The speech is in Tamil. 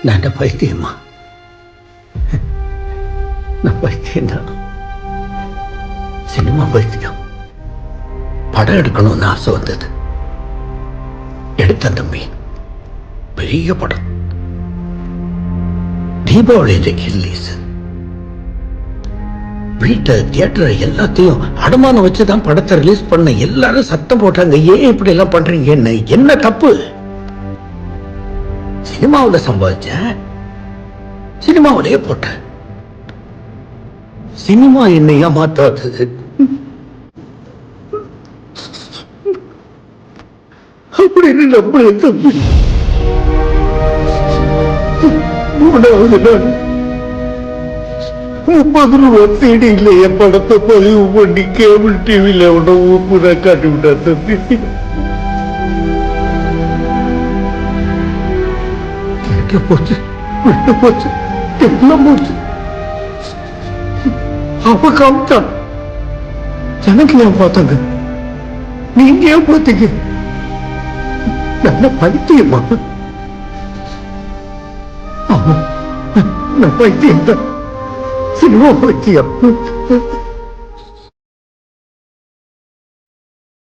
நான் பைத்தியமா? நான் பைத்தியம்தான். சினிமா பைத்தியம். படம் எடுக்கணும்னு ஆசை வந்தது. எடுத்த தம்பி. பெரிய படம். தீபாவளி இன்றைக்கு ரிலீஸ். வீட்டை தியேட்டரை எல்லாத்தையும் அடமானம் வச்சுதான் படத்தை ரிலீஸ் பண்ண. எல்லாரும் சத்தம் போட்டாங்க, ஏன் இப்படி எல்லாம் பண்றீங்க? என்ன தப்பு? சினிமாவில் சம்பாதிச்ச, சினிமாவிலேயே போட்ட. சினிமா என்னை ஏமாத்தாதது. அப்படின்னு நம்புற தம்பி. 3வது நாள் 30 ரூபா தேடியில் என் படத்தை பதிவு பண்ணி கேபிள் டிவியில உணவு பூரா காட்டி விட்டா தம்பி. கேட்க போச்சு, விட்டு போச்சு, எல்லாம் போச்சு. அவ காமிச்சான். எனக்கு ஏன் பார்த்தாங்க? நீங்க ஏன் பார்த்தீங்க? நல்ல பைத்தியமா? ஆமா, நான் பைத்தியம் தான். சினிமா பைத்தியம்.